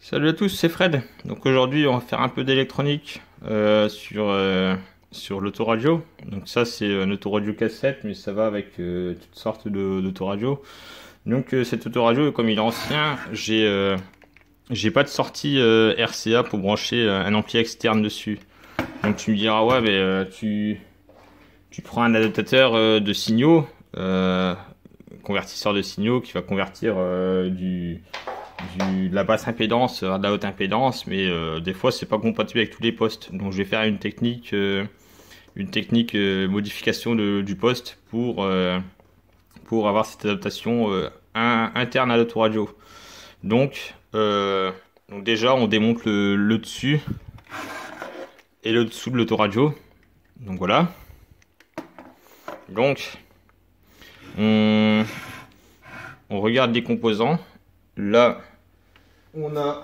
Salut à tous, c'est Fred. Donc aujourd'hui, on va faire un peu d'électronique sur l'autoradio. Donc ça, c'est un autoradio cassette, mais ça va avec toutes sortes d'autoradios. Donc cet autoradio, comme il est ancien, j'ai pas de sortie RCA pour brancher un ampli externe dessus. Donc tu me diras, ouais, mais tu prends un adaptateur de signaux, convertisseur de signaux qui va convertir de la basse impédance à de la haute impédance, mais des fois c'est pas compatible avec tous les postes. Donc je vais faire une technique modification du poste pour avoir cette adaptation interne à l'autoradio. Donc déjà on démonte le dessus et le dessous de l'autoradio. Donc voilà. Donc on, on regarde les composants. Là, on a...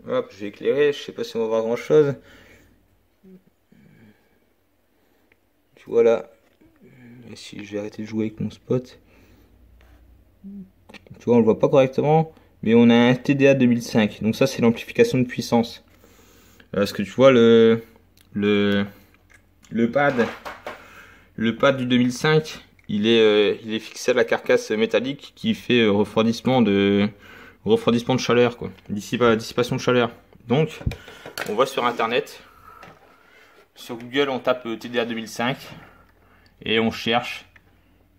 Hop, je vais éclairer, je sais pas si on va voir grand chose. Tu vois là, si je vais arrêter de jouer avec mon spot. Tu vois, on le voit pas correctement, mais on a un TDA 2005. Donc ça, c'est l'amplification de puissance. Parce que tu vois, le pad du 2005, il est fixé à la carcasse métallique qui fait refroidissement de chaleur, quoi. Dissipation de chaleur. Donc, on va sur internet. Sur Google, on tape TDA 2005 et on cherche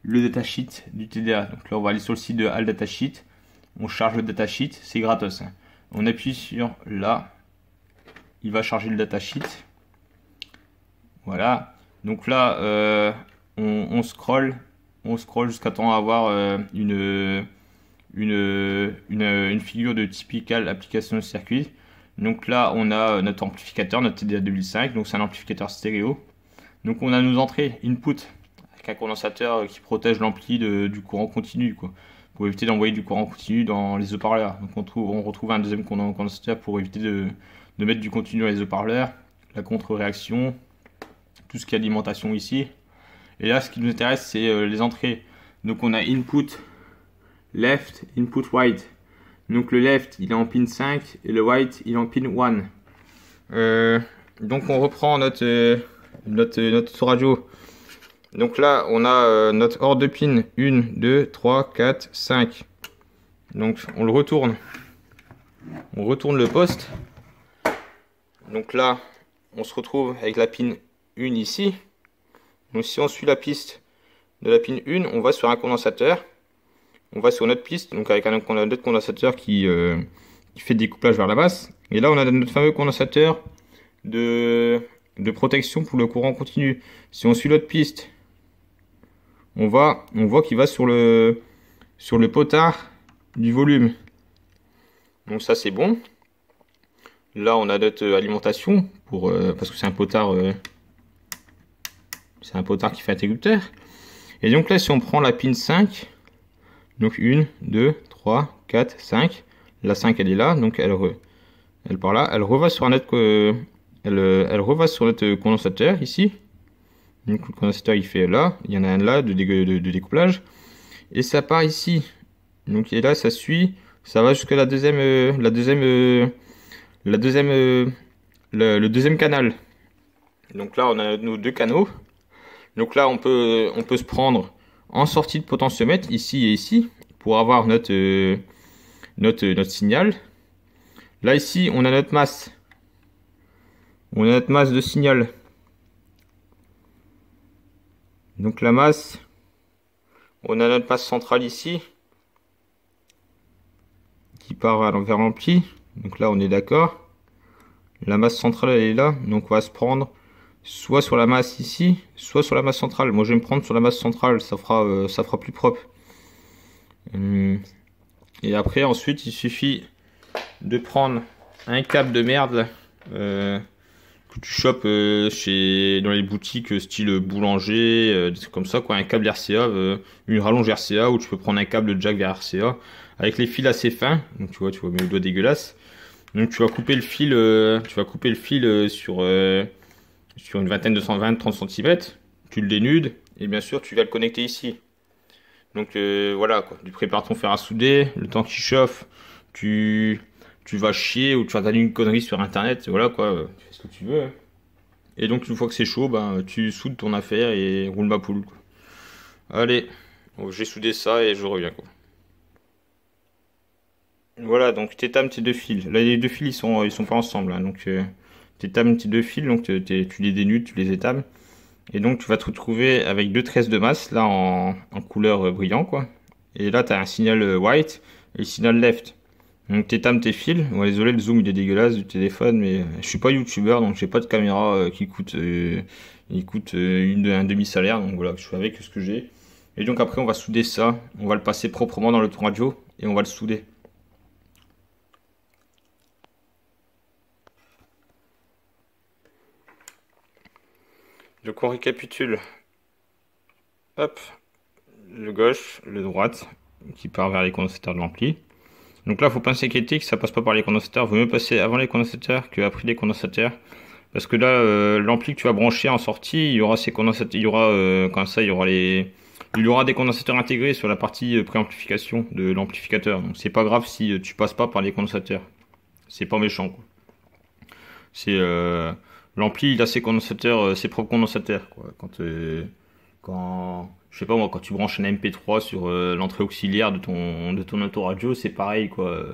le datasheet du TDA. Donc là, on va aller sur le site de Al Datasheet. On charge le datasheet, c'est gratos, hein. On appuie sur là, il va charger le datasheet. Voilà. Donc là, on scroll jusqu'à temps à avoir une figure de typical application de circuit. Donc là, on a notre amplificateur, notre TDA 2005, donc c'est un amplificateur stéréo. Donc on a nos entrées input avec un condensateur qui protège l'ampli du courant continu, quoi, pour éviter d'envoyer du courant continu dans les haut-parleurs. Donc on retrouve un deuxième condensateur pour éviter de mettre du continu dans les haut-parleurs, la contre-réaction, tout ce qui est alimentation ici. Et là, ce qui nous intéresse, c'est les entrées. Donc on a input left, input right. Donc le left, il est en pin 5 et le right, il est en pin 1. Donc on reprend notre radio. Donc là, on a notre ordre de pin 1, 2, 3, 4, 5. Donc on le retourne. On retourne le poste. Donc là, on se retrouve avec la pin 1 ici. Donc si on suit la piste de la pin 1, on va sur un condensateur. On va sur notre piste, donc avec un autre condensateur qui fait découplage vers la basse. Et là, on a notre fameux condensateur de protection pour le courant continu. Si on suit l'autre piste, on voit qu'il va sur le potard du volume. Donc ça, c'est bon. Là, on a notre alimentation parce que c'est un potard qui fait interrupteur. Et donc là, si on prend la pin 5, donc 1, 2, 3, 4, 5. La 5, elle est là, donc elle part là. Elle reva sur notre, elle reva sur notre condensateur ici. Donc le condensateur, il fait là. Il y en a un là de découplage. Et ça part ici. Donc et là, ça suit. Ça va jusqu'à le deuxième canal. Donc là, on a nos deux canaux. Donc là, on peut se prendre en sortie de potentiomètre, ici et ici, pour avoir notre signal. Là, ici, on a notre masse. On a notre masse de signal. Donc la masse, on a notre masse centrale ici, qui part vers l'ampli. Donc là, on est d'accord. La masse centrale, elle est là. Donc on va se prendre soit sur la masse ici, soit sur la masse centrale. Moi, je vais me prendre sur la masse centrale, ça fera plus propre. Et après, ensuite, il suffit de prendre un câble de merde que tu chopes dans les boutiques style boulanger, des trucs comme ça, quoi. Un câble RCA, une rallonge RCA, où tu peux prendre un câble jack vers RCA avec les fils assez fins. Donc tu vois mes doigts dégueulasses. Donc tu vas couper le fil, sur une vingtaine de 120-30 cm, tu le dénudes et bien sûr tu vas le connecter ici. Donc voilà, quoi. Tu prépares ton fer à souder, le temps qu'il chauffe, tu vas chier ou tu vas regarder une connerie sur internet, voilà quoi, tu fais ce que tu veux, hein. Et donc une fois que c'est chaud, ben tu soudes ton affaire et roule ma poule, quoi. Allez, bon, j'ai soudé ça et je reviens, quoi. Voilà, donc t'étames tes deux fils. Là, les deux fils, ils sont pas ensemble, hein. Donc, t'étames tes deux fils, donc tu les dénudes, tu les étames. Et donc, tu vas te retrouver avec deux tresses de masse, là, en couleur brillant, quoi. Et là, t'as un signal white et le signal left. Donc, t'étames tes fils. Bon, désolé, le zoom, il est dégueulasse du téléphone, mais je suis pas youtubeur, donc j'ai pas de caméra il coûte un demi-salaire. Donc voilà, je fais avec ce que j'ai. Et donc, après, on va souder ça. On va le passer proprement dans l'autoradio et on va le souder. Donc on récapitule. Hop, le gauche, le droite, qui part vers les condensateurs de l'ampli. Donc là, faut pas s'inquiéter que ça passe pas par les condensateurs. Vaut mieux passer avant les condensateurs qu'après les condensateurs. Parce que là, l'ampli que tu vas brancher en sortie, il y aura ces condensateurs, il y aura comme ça, il y aura des condensateurs intégrés sur la partie préamplification de l'amplificateur. Donc c'est pas grave si tu passes pas par les condensateurs. C'est pas méchant, quoi. C'est l'ampli, il a ses condensateurs, ses propres condensateurs, quoi. Quand je sais pas moi, quand tu branches un MP3 sur l'entrée auxiliaire de ton autoradio, c'est pareil, quoi.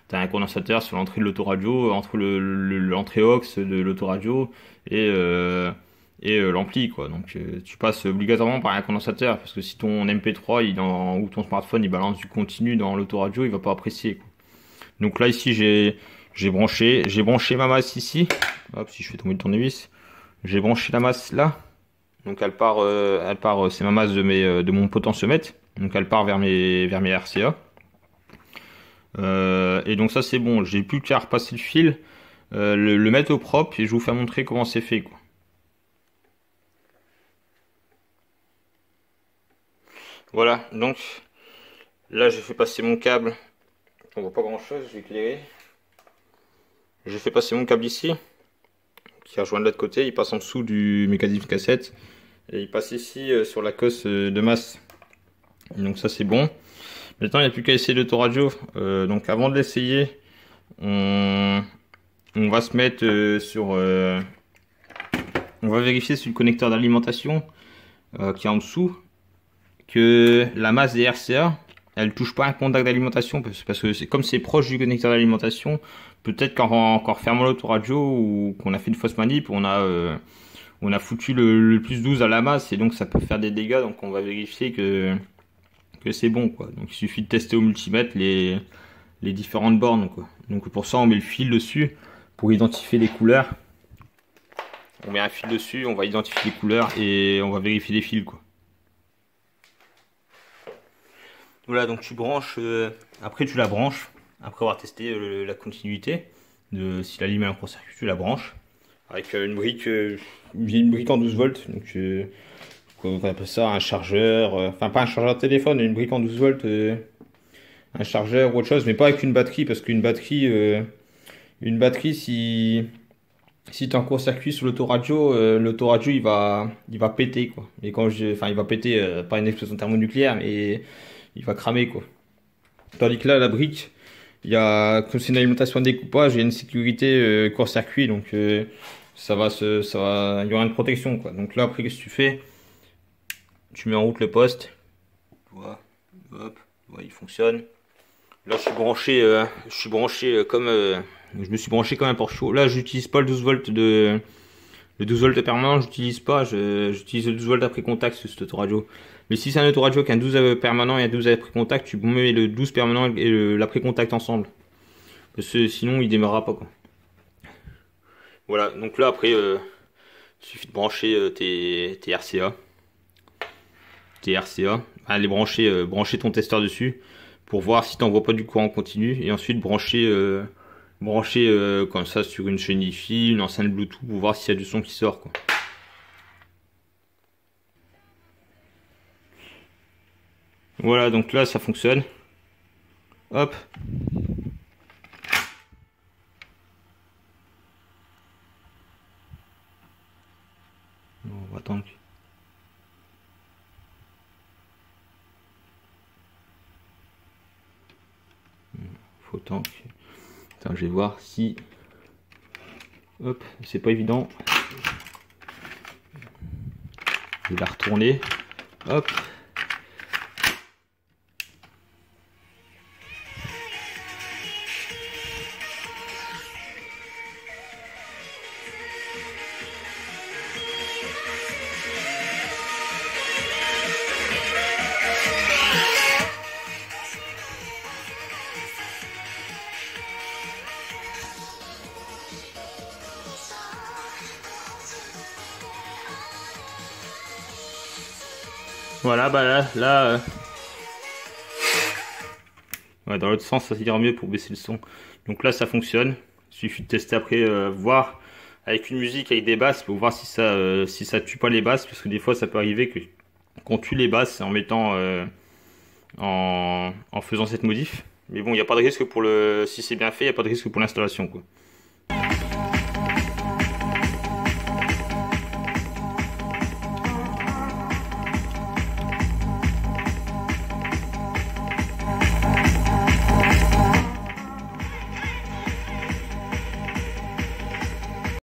T'as un condensateur sur l'entrée de l'autoradio, entre l'entrée aux de l'autoradio et l'ampli, quoi. Donc tu passes obligatoirement par un condensateur parce que si ton MP3 ou ton smartphone il balance du continu dans l'autoradio, il va pas apprécier, quoi. Donc là ici j'ai branché ma masse ici. Hop, si je fais tomber le tournevis, j'ai branché la masse là. Donc elle part, c'est ma masse de mon potentiomètre. Donc elle part vers mes RCA. Et donc ça c'est bon. J'ai plus qu'à repasser le fil, le mettre au propre et je vous fais montrer comment c'est fait, quoi. Voilà. Donc là j'ai fait passer mon câble. On voit pas grand chose. Je vais éclairer. J'ai fait passer mon câble ici, qui rejoint de l'autre côté. Il passe en dessous du mécanisme cassette. Et il passe ici sur la cosse de masse. Donc ça c'est bon. Maintenant il n'y a plus qu'à essayer l'autoradio. Donc avant de l'essayer, on va se mettre on va vérifier sur le connecteur d'alimentation qui est en dessous que la masse des RCA elle touche pas un contact d'alimentation parce que comme c'est proche du connecteur d'alimentation, peut-être qu'en refermant l'autoradio ou qu'on a fait une fausse manip, on a foutu le plus 12 à la masse et donc ça peut faire des dégâts. Donc on va vérifier que c'est bon, quoi. Donc il suffit de tester au multimètre les différentes bornes, quoi. Donc pour ça on met le fil dessus pour identifier les couleurs. On met un fil dessus, on va identifier les couleurs et on va vérifier les fils, quoi. Voilà, donc tu branches, après tu la branches, après avoir testé la continuité, si la lumière est en court-circuit, tu la branches avec une brique en 12 volts, donc on appelle ça un chargeur, enfin pas un chargeur de téléphone, une brique en 12 volts, un chargeur ou autre chose, mais pas avec une batterie, parce une batterie si tu es en court-circuit sur l'autoradio, l'autoradio il va péter, quoi. Et enfin il va péter, pas une explosion thermonucléaire, mais il va cramer, quoi. Tandis que là la brique, comme c'est une alimentation de découpage, il y a une sécurité court-circuit, donc il y aura une protection, quoi. Donc là après qu'est-ce que tu fais? Tu mets en route le poste, tu vois, hop, il fonctionne. Là je suis branché je me suis branché comme un port chaud. Là j'utilise pas le 12 volts permanent, j'utilise pas, j'utilise le 12 volts après contact sur cette autoradio. Mais si c'est un autoradio qui a un 12 permanent et un 12 après contact, tu mets le 12 permanent et l'après contact ensemble. Parce que sinon il démarrera pas, quoi. Voilà, donc là après il suffit de brancher tes RCA. Tes RCA. Enfin, brancher ton testeur dessus pour voir si t'envoies pas du courant continu et ensuite brancher comme ça sur une chaîne Wi-Fi, une enceinte Bluetooth pour voir s'il y a du son qui sort, quoi. Voilà, donc là ça fonctionne. Hop. On va attendre. autant que... Attends, je vais voir si... Hop, c'est pas évident. Je vais la retourner. Hop. Voilà, bah là ouais, dans l'autre sens, ça ira mieux pour baisser le son. Donc là, ça fonctionne. Il suffit de tester après, voir avec une musique, avec des basses, pour voir si ça tue pas les basses, parce que des fois, ça peut arriver que qu'on tue les basses en mettant, en faisant cette modif. Mais bon, il n'y a pas de risque pour le, si c'est bien fait, il n'y a pas de risque pour l'installation, quoi.